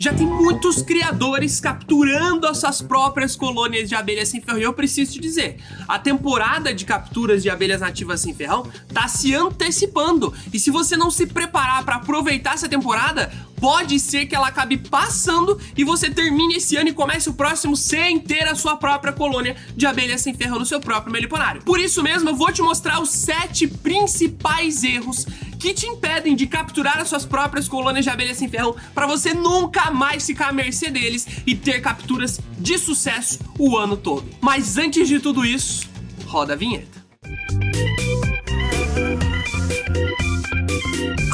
Já tem muitos criadores capturando as suas próprias colônias de abelhas sem ferrão. E eu preciso te dizer, a temporada de capturas de abelhas nativas sem ferrão tá se antecipando. E se você não se preparar para aproveitar essa temporada, pode ser que ela acabe passando e você termine esse ano e comece o próximo sem ter a sua própria colônia de abelhas sem ferrão no seu próprio meliponário. Por isso mesmo, eu vou te mostrar os 7 principais erros que te impedem de capturar as suas próprias colônias de abelhas sem ferrão para você nunca mais ficar à mercê deles e ter capturas de sucesso o ano todo. Mas antes de tudo isso, roda a vinheta.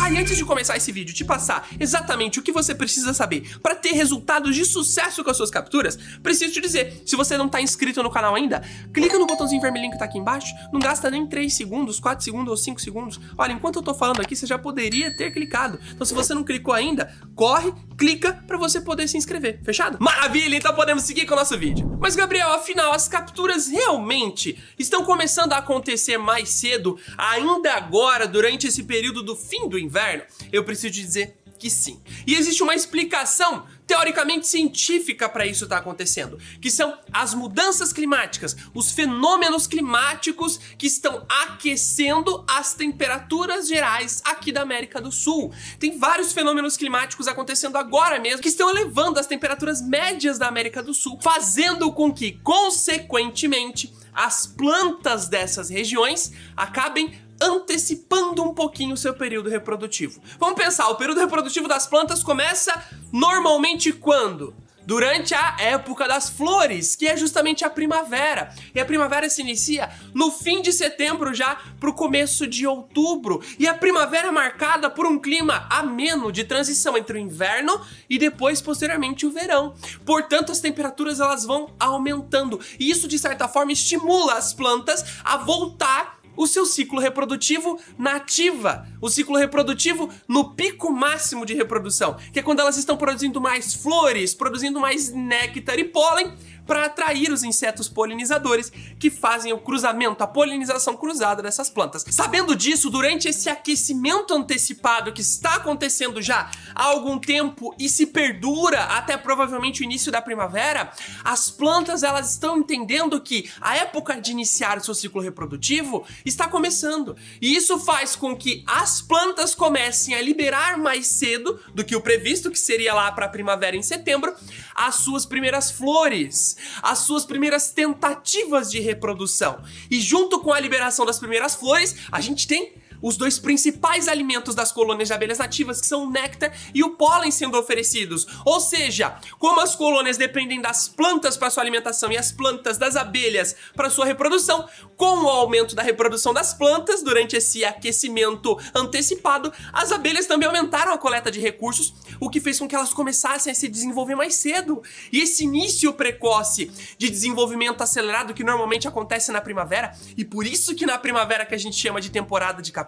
E antes de começar esse vídeo, te passar exatamente o que você precisa saber para ter resultados de sucesso com as suas capturas, preciso te dizer, se você não tá inscrito no canal ainda, clica no botãozinho vermelhinho que tá aqui embaixo, não gasta nem 3 segundos, 4 segundos ou 5 segundos. Olha, enquanto eu tô falando aqui, você já poderia ter clicado. Então se você não clicou ainda, corre, clica para você poder se inscrever, fechado? Maravilha, então podemos seguir com o nosso vídeo. Mas Gabriel, afinal, as capturas realmente estão começando a acontecer mais cedo, ainda agora, durante esse período do fim do inverno? Eu preciso te dizer que sim. E existe uma explicação teoricamente científica para isso estar acontecendo, que são as mudanças climáticas, os fenômenos climáticos que estão aquecendo as temperaturas gerais aqui da América do Sul. Tem vários fenômenos climáticos acontecendo agora mesmo que estão elevando as temperaturas médias da América do Sul, fazendo com que, consequentemente, as plantas dessas regiões acabem antecipando um pouquinho o seu período reprodutivo. Vamos pensar, o período reprodutivo das plantas começa normalmente quando? Durante a época das flores, que é justamente a primavera. E a primavera se inicia no fim de setembro já pro começo de outubro. E a primavera é marcada por um clima ameno de transição entre o inverno e depois, posteriormente, o verão. Portanto, as temperaturas elas vão aumentando. E isso, de certa forma, estimula as plantas a voltar o seu ciclo reprodutivo na ativa, o ciclo reprodutivo no pico máximo de reprodução, que é quando elas estão produzindo mais flores, produzindo mais néctar e pólen para atrair os insetos polinizadores que fazem o cruzamento, a polinização cruzada dessas plantas. Sabendo disso, durante esse aquecimento antecipado que está acontecendo já há algum tempo e se perdura até provavelmente o início da primavera, as plantas elas estão entendendo que a época de iniciar o seu ciclo reprodutivo está começando. E isso faz com que as plantas comecem a liberar mais cedo do que o previsto, que seria lá para a primavera em setembro, as suas primeiras flores, as suas primeiras tentativas de reprodução. E junto com a liberação das primeiras flores, a gente tem os 2 principais alimentos das colônias de abelhas nativas, que são o néctar e o pólen sendo oferecidos. Ou seja, como as colônias dependem das plantas para sua alimentação e as plantas das abelhas para sua reprodução, com o aumento da reprodução das plantas durante esse aquecimento antecipado, as abelhas também aumentaram a coleta de recursos, o que fez com que elas começassem a se desenvolver mais cedo. E esse início precoce de desenvolvimento acelerado que normalmente acontece na primavera, e por isso que na primavera que a gente chama de temporada de capturas,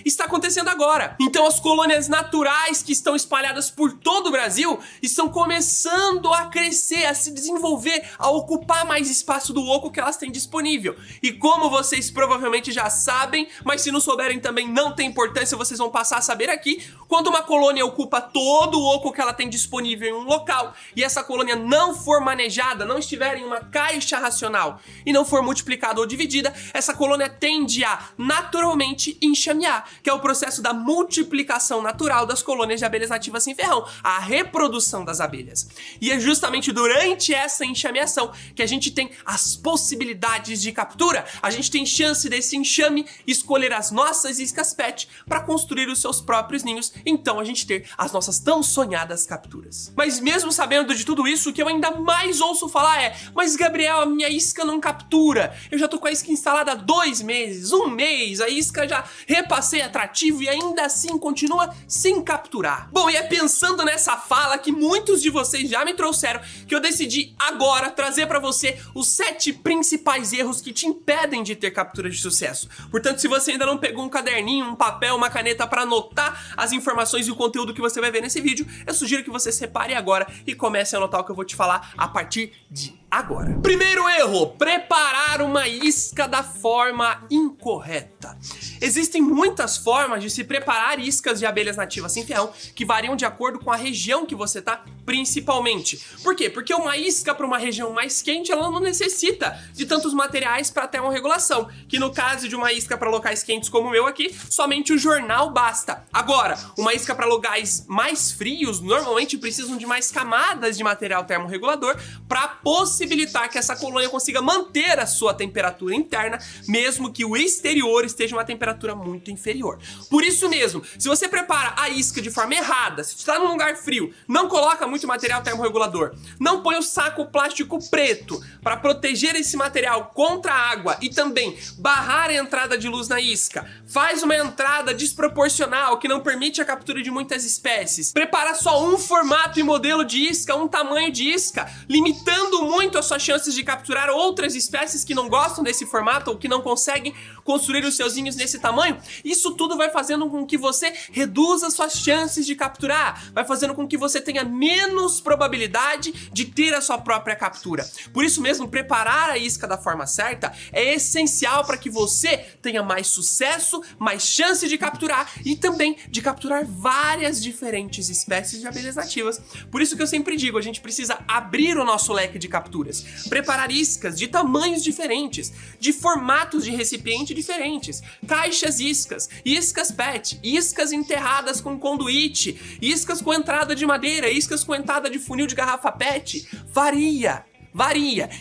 está acontecendo agora. Então as colônias naturais que estão espalhadas por todo o Brasil estão começando a crescer, a se desenvolver, a ocupar mais espaço do oco que elas têm disponível. E como vocês provavelmente já sabem, mas se não souberem também não tem importância, vocês vão passar a saber aqui, quando uma colônia ocupa todo o oco que ela tem disponível em um local e essa colônia não for manejada, não estiver em uma caixa racional e não for multiplicada ou dividida, essa colônia tende a naturalmente enxamear, que é o processo da multiplicação natural das colônias de abelhas nativas sem ferrão, a reprodução das abelhas. E é justamente durante essa enxameação que a gente tem as possibilidades de captura, a gente tem chance desse enxame escolher as nossas iscas PET para construir os seus próprios ninhos, então a gente ter as nossas tão sonhadas capturas. Mas mesmo sabendo de tudo isso, o que eu ainda mais ouço falar é: mas Gabriel, a minha isca não captura, eu já tô com a isca instalada há 2 meses, 1 mês, a isca já repassei atrativo e ainda assim continua sem capturar. Bom, e é pensando nessa fala que muitos de vocês já me trouxeram que eu decidi agora trazer pra você os 7 principais erros que te impedem de ter captura de sucesso. Portanto, se você ainda não pegou um caderninho, um papel, uma caneta pra anotar as informações e o conteúdo que você vai ver nesse vídeo, eu sugiro que você separe agora e comece a anotar o que eu vou te falar a partir de agora. Primeiro erro, preparar uma isca da forma incorreta. Existem muitas formas de se preparar iscas de abelhas nativas sem ferrão que variam de acordo com a região que você tá, principalmente. Por quê? Porque uma isca para uma região mais quente, ela não necessita de tantos materiais para termorregulação, que no caso de uma isca para locais quentes como o meu aqui, somente o jornal basta. Agora, uma isca para locais mais frios, normalmente precisam de mais camadas de material termorregulador para possibilitar que essa colônia consiga manter a sua temperatura interna, mesmo que o exterior esteja uma temperatura muito inferior. Por isso mesmo, se você prepara a isca de forma errada, se está num lugar frio, não coloca muito material termorregulador, não põe o saco plástico preto para proteger esse material contra a água e também barrar a entrada de luz na isca, faz uma entrada desproporcional que não permite a captura de muitas espécies, prepara só um formato e modelo de isca, um tamanho de isca, limitando muito as suas chances de capturar outras espécies que não gostam desse formato ou que não conseguem construir os seus ninhos nesse tamanho, isso tudo vai fazendo com que você reduza suas chances de capturar, vai fazendo com que você tenha menos probabilidade de ter a sua própria captura. Por isso mesmo, preparar a isca da forma certa é essencial para que você tenha mais sucesso, mais chance de capturar e também de capturar várias diferentes espécies de abelhas nativas. Por isso que eu sempre digo, a gente precisa abrir o nosso leque de capturas, preparar iscas de tamanhos diferentes, de formatos de recipiente diferentes, caixas iscas, iscas PET, iscas enterradas com conduíte, iscas com entrada de madeira, iscas com entrada de funil de garrafa PET, varia.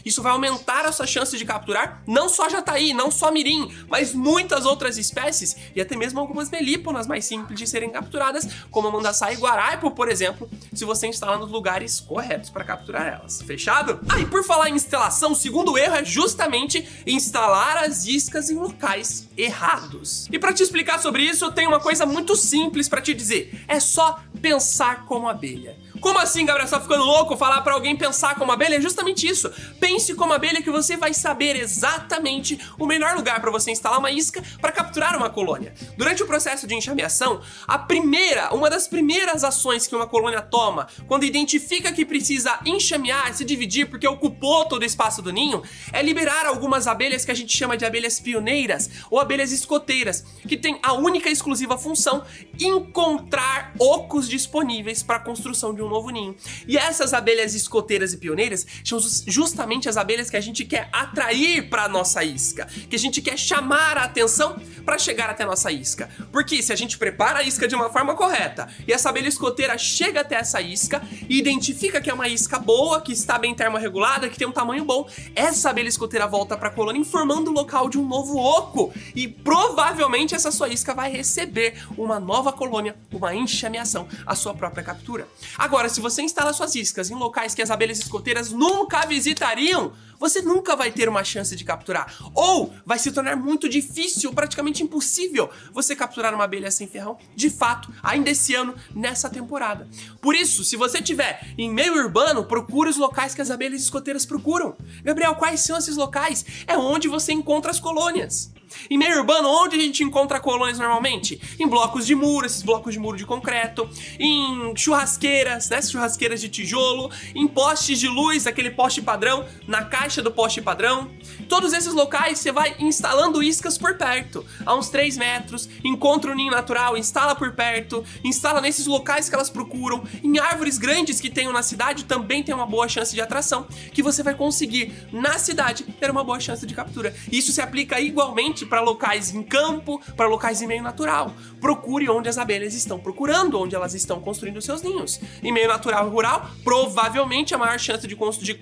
Isso vai aumentar a sua chance de capturar não só jataí, não só mirim, mas muitas outras espécies e até mesmo algumas melíponas mais simples de serem capturadas, como a mandaçaí guaraipo, por exemplo, se você instalar nos lugares corretos para capturar elas. Fechado? E por falar em instalação, o segundo erro é justamente instalar as iscas em locais errados. E para te explicar sobre isso, eu tenho uma coisa muito simples para te dizer. É só pensar como abelha. Como assim, Gabriel? Você tá ficando louco falar pra alguém pensar como abelha? É justamente isso. Pense como abelha que você vai saber exatamente o melhor lugar para você instalar uma isca para capturar uma colônia. Durante o processo de enxameação, uma das primeiras ações que uma colônia toma quando identifica que precisa enxamear, se dividir porque ocupou todo o espaço do ninho, é liberar algumas abelhas que a gente chama de abelhas pioneiras ou abelhas escoteiras, que tem a única e exclusiva função encontrar ocos disponíveis para a construção de um novo ninho. E essas abelhas escoteiras e pioneiras são justamente as abelhas que a gente quer atrair para a nossa isca, que a gente quer chamar a atenção para chegar até a nossa isca. Porque se a gente prepara a isca de uma forma correta e essa abelha escoteira chega até essa isca e identifica que é uma isca boa, que está bem termorregulada, que tem um tamanho bom, essa abelha escoteira volta para a colônia informando o local de um novo oco e provavelmente essa sua isca vai receber uma nova colônia, uma enxameação, a sua própria captura. Agora, se você instala suas iscas em locais que as abelhas escoteiras nunca visitariam, você nunca vai ter uma chance de capturar. Ou vai se tornar muito difícil, praticamente impossível, você capturar uma abelha sem ferrão, de fato, ainda esse ano, nessa temporada. Por isso, se você estiver em meio urbano, procure os locais que as abelhas escoteiras procuram. Gabriel, quais são esses locais? É onde você encontra as colônias. Em meio urbano, onde a gente encontra colônias normalmente? Em blocos de muro, esses blocos de muro de concreto, em churrasqueiras, né? Churrasqueiras de tijolo, em postes de luz, aquele poste padrão, na caixa do poste padrão. Todos esses locais você vai instalando iscas por perto, a uns 3 metros, encontra o ninho natural, instala por perto, instala nesses locais que elas procuram. Em árvores grandes que tenham na cidade também tem uma boa chance de atração, que você vai conseguir, na cidade, ter uma boa chance de captura. Isso se aplica igualmente para locais em campo, para locais em meio natural. Procure onde as abelhas estão procurando, onde elas estão construindo seus ninhos. Em meio natural e rural, provavelmente a maior chance de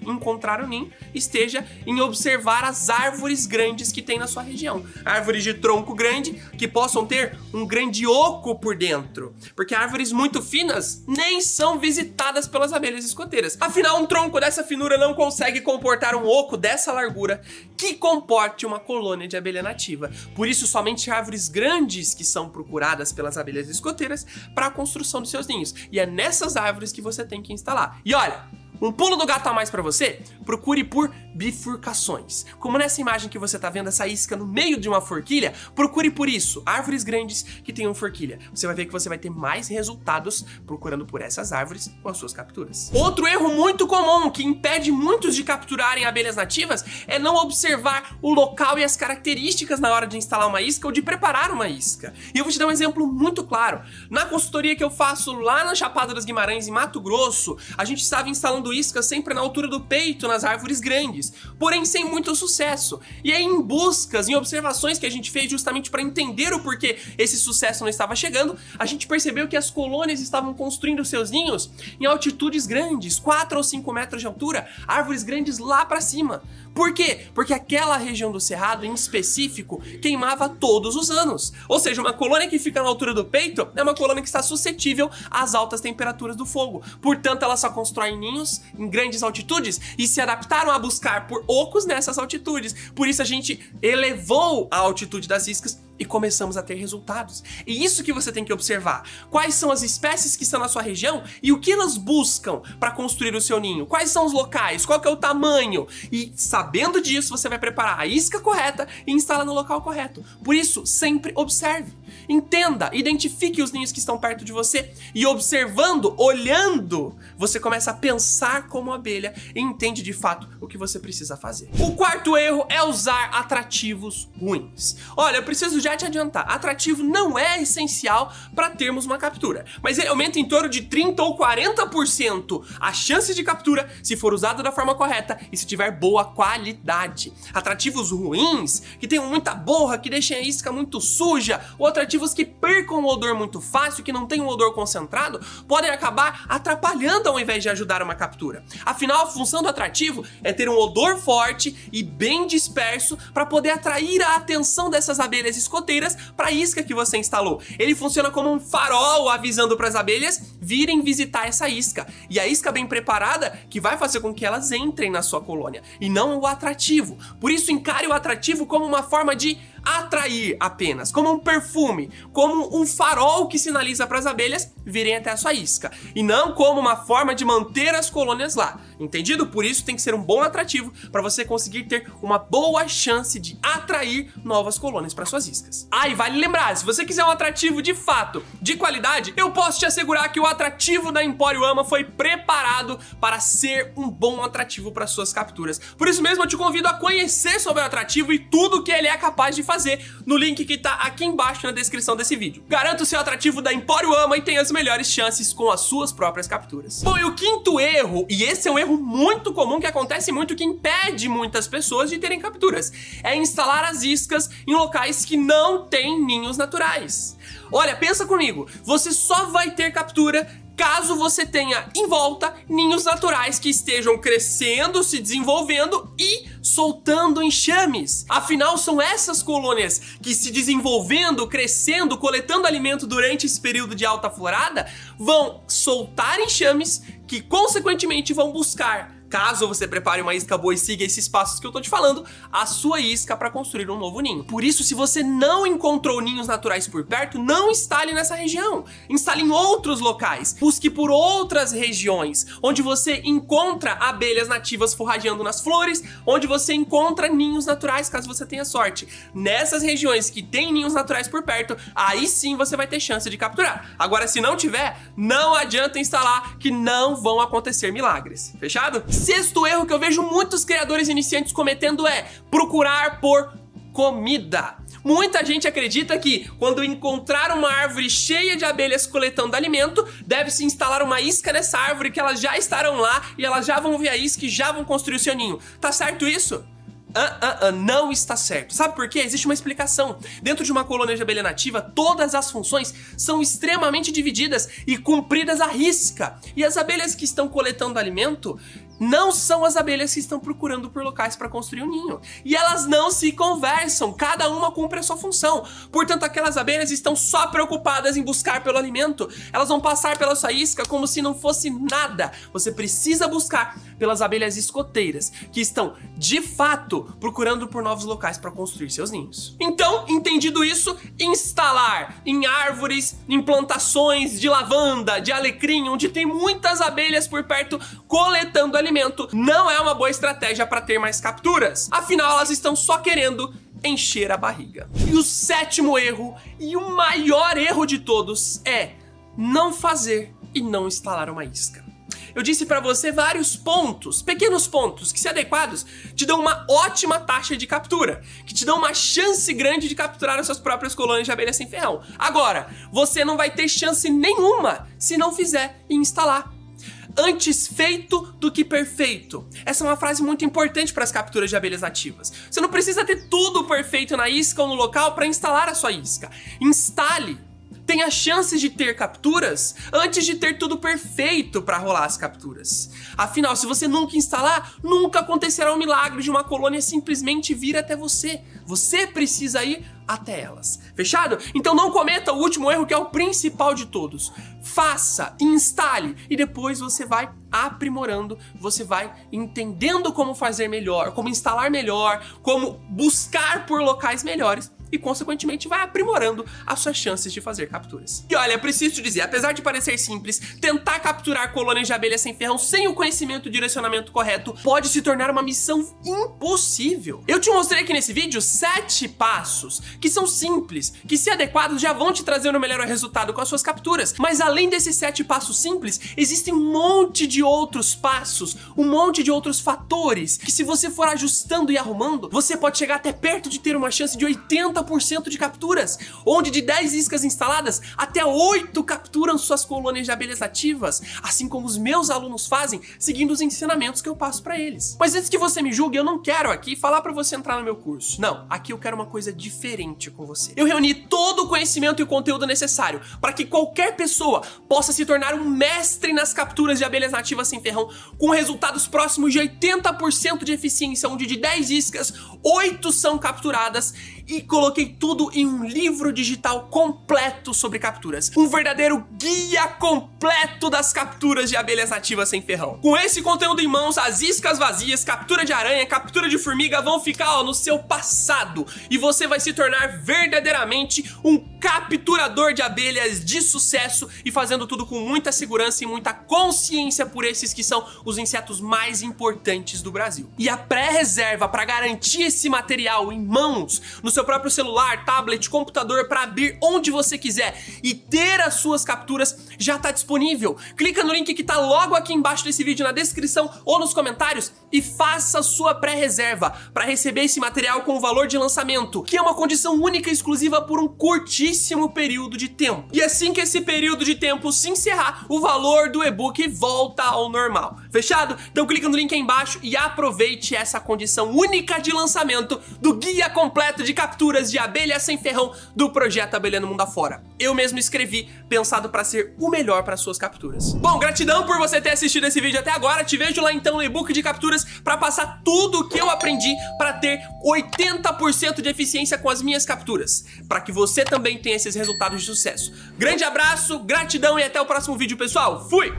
encontrar o ninho esteja em observar as árvores grandes que tem na sua região. Árvores de tronco grande que possam ter um grande oco por dentro, porque árvores muito finas nem são visitadas pelas abelhas escoteiras. Afinal, um tronco dessa finura não consegue comportar um oco dessa largura que comporte uma colônia de abelha nativa. Por isso, somente árvores grandes que são procuradas pelas abelhas escoteiras para a construção dos seus ninhos. E é nessas árvores que você tem que instalar. E olha, Um pulo do gato a mais pra você? Procure por bifurcações. Como nessa imagem que você tá vendo, essa isca no meio de uma forquilha, procure por isso, árvores grandes que tenham forquilha. Você vai ver que você vai ter mais resultados procurando por essas árvores com as suas capturas. Outro erro muito comum que impede muitos de capturarem abelhas nativas é não observar o local e as características na hora de instalar uma isca ou de preparar uma isca. E eu vou te dar um exemplo muito claro. Na consultoria que eu faço lá na Chapada dos Guimarães, em Mato Grosso, a gente estava instalando iscas sempre na altura do peito, nas árvores grandes, porém sem muito sucesso. E aí, em buscas, em observações que a gente fez justamente para entender o porquê esse sucesso não estava chegando, a gente percebeu que as colônias estavam construindo seus ninhos em altitudes grandes, 4 ou 5 metros de altura, árvores grandes lá para cima. Por quê? Porque aquela região do cerrado, em específico, queimava todos os anos. Ou seja, uma colônia que fica na altura do peito é uma colônia que está suscetível às altas temperaturas do fogo. Portanto, ela só constrói ninhos em grandes altitudes e se adaptaram a buscar por ocos nessas altitudes. Por isso a gente elevou a altitude das iscas e começamos a ter resultados. E isso que você tem que observar. Quais são as espécies que estão na sua região e o que elas buscam para construir o seu ninho? Quais são os locais? Qual que é o tamanho? E sabendo disso, você vai preparar a isca correta e instalar no local correto. Por isso, sempre observe. Entenda, identifique os ninhos que estão perto de você e observando, olhando, você começa a pensar como abelha e entende de fato o que você precisa fazer. O quarto erro é usar atrativos ruins. Olha, eu preciso já te adiantar, atrativo não é essencial para termos uma captura, mas ele aumenta em torno de 30 ou 40% a chance de captura se for usado da forma correta e se tiver boa qualidade. Atrativos ruins, que tenham muita borra, que deixem a isca muito suja, ou atrativos que percam o odor muito fácil, que não tenham um odor concentrado, podem acabar atrapalhando ao invés de ajudar uma captura. Afinal, a função do atrativo é ter um odor forte e bem disperso para poder atrair a atenção dessas abelhas escoteiras para a isca que você instalou. Ele funciona como um farol avisando para as abelhas virem visitar essa isca. E a isca bem preparada que vai fazer com que elas entrem na sua colônia, e não o atrativo. Por isso, encare o atrativo como uma forma de atrair apenas, como um perfume, como um farol que sinaliza para as abelhas virem até a sua isca, e não como uma forma de manter as colônias lá, entendido? Por isso tem que ser um bom atrativo para você conseguir ter uma boa chance de atrair novas colônias para suas iscas. Ah, e vale lembrar, se você quiser um atrativo de fato, de qualidade, eu posso te assegurar que o atrativo da Empório Ama foi preparado para ser um bom atrativo para suas capturas. Por isso mesmo eu te convido a conhecer sobre o atrativo e tudo que ele é capaz de fazer no link que tá aqui embaixo na descrição desse vídeo. Garanta o seu atrativo da Empório Ama e tenha as melhores chances com as suas próprias capturas. Bom, e o quinto erro, e esse é um erro muito comum que acontece muito, que impede muitas pessoas de terem capturas, é instalar as iscas em locais que não têm ninhos naturais. Olha, pensa comigo, você só vai ter captura caso você tenha em volta ninhos naturais que estejam crescendo, se desenvolvendo e soltando enxames. Afinal, são essas colônias que, se desenvolvendo, crescendo, coletando alimento durante esse período de alta florada, vão soltar enxames que, consequentemente, vão buscar, caso você prepare uma isca boa e siga esses passos que eu tô te falando, a sua isca para construir um novo ninho. Por isso, se você não encontrou ninhos naturais por perto, não instale nessa região. Instale em outros locais. Busque por outras regiões, onde você encontra abelhas nativas forrageando nas flores, onde você encontra ninhos naturais, caso você tenha sorte. Nessas regiões que tem ninhos naturais por perto, aí sim você vai ter chance de capturar. Agora, se não tiver, não adianta instalar, que não vão acontecer milagres. Fechado? Sexto erro que eu vejo muitos criadores iniciantes cometendo é procurar por comida. Muita gente acredita que, quando encontrar uma árvore cheia de abelhas coletando alimento, deve-se instalar uma isca nessa árvore, que elas já estarão lá e elas já vão ver a isca e já vão construir o seu ninho. Tá certo isso? Não está certo. Sabe por quê? Existe uma explicação. Dentro de uma colônia de abelha nativa, todas as funções são extremamente divididas e cumpridas à risca. E as abelhas que estão coletando alimento, não são as abelhas que estão procurando por locais para construir um ninho. E elas não se conversam, cada uma cumpre a sua função. Portanto, aquelas abelhas estão só preocupadas em buscar pelo alimento. Elas vão passar pela sua isca como se não fosse nada. Você precisa buscar pelas abelhas escoteiras, que estão, de fato, procurando por novos locais para construir seus ninhos. Então, entendido isso, instalar em árvores, em plantações de lavanda, de alecrim, onde tem muitas abelhas por perto coletando alimento, não é uma boa estratégia para ter mais capturas. Afinal, elas estão só querendo encher a barriga. E o sétimo erro, e o maior erro de todos, é não fazer e não instalar uma isca. Eu disse pra você vários pontos, pequenos pontos, que se adequados, te dão uma ótima taxa de captura, que te dão uma chance grande de capturar as suas próprias colônias de abelha sem ferrão. Agora, você não vai ter chance nenhuma se não fizer e instalar. Antes feito do que perfeito. Essa é uma frase muito importante para as capturas de abelhas nativas. Você não precisa ter tudo perfeito na isca ou no local para instalar a sua isca. Instale. Tenha chances de ter capturas antes de ter tudo perfeito para rolar as capturas. Afinal, se você nunca instalar, nunca acontecerá o milagre de uma colônia simplesmente vir até você. Você precisa ir até elas. Fechado? Então não cometa o último erro, que é o principal de todos. Faça, instale e depois você vai aprimorando, você vai entendendo como fazer melhor, como instalar melhor, como buscar por locais melhores e, consequentemente, vai aprimorando as suas chances de fazer capturas. E olha, preciso te dizer, apesar de parecer simples, tentar capturar colônias de abelha sem ferrão sem o conhecimento e direcionamento correto pode se tornar uma missão impossível. Eu te mostrei aqui nesse vídeo 7 passos que são simples, que, se adequados, já vão te trazer um melhor resultado com as suas capturas. Mas além desses 7 passos simples, existem um monte de outros passos, um monte de outros fatores que, se você for ajustando e arrumando, você pode chegar até perto de ter uma chance de 80% de capturas, onde de 10 iscas instaladas, até 8 capturam suas colônias de abelhas nativas, assim como os meus alunos fazem, seguindo os ensinamentos que eu passo pra eles. Mas antes que você me julgue, eu não quero aqui falar pra você entrar no meu curso. Não, aqui eu quero uma coisa diferente com você. Eu reuni todo o conhecimento e o conteúdo necessário para que qualquer pessoa possa se tornar um mestre nas capturas de abelhas nativas sem ferrão, com resultados próximos de 80% de eficiência, onde de 10 iscas, 8 são capturadas, e coloquei tudo em um livro digital completo sobre capturas. Um verdadeiro guia completo das capturas de abelhas nativas sem ferrão. Com esse conteúdo em mãos, as iscas vazias, captura de aranha, captura de formiga vão ficar no seu passado. E você vai se tornar verdadeiramente um capturador de abelhas de sucesso e fazendo tudo com muita segurança e muita consciência por esses que são os insetos mais importantes do Brasil. E a pré-reserva para garantir esse material em mãos, no seu próprio celular, tablet, computador, para abrir onde você quiser e ter as suas capturas, já está disponível. Clica no link que está logo aqui embaixo desse vídeo, na descrição ou nos comentários, e faça a sua pré-reserva para receber esse material com o valor de lançamento, que é uma condição única e exclusiva por um curtíssimo período de tempo. E assim que esse período de tempo se encerrar, o valor do e-book volta ao normal. Fechado? Então clica no link aí embaixo e aproveite essa condição única de lançamento do guia completo de capturas de abelha sem ferrão do projeto Abelha no Mundo Afora. Eu mesmo escrevi, pensado para ser o melhor para suas capturas. Bom, gratidão por você ter assistido esse vídeo até agora. Te vejo lá então no e-book de capturas para passar tudo o que eu aprendi para ter 80% de eficiência com as minhas capturas, para que você também tenha esses resultados de sucesso. Grande abraço, gratidão e até o próximo vídeo, pessoal. Fui!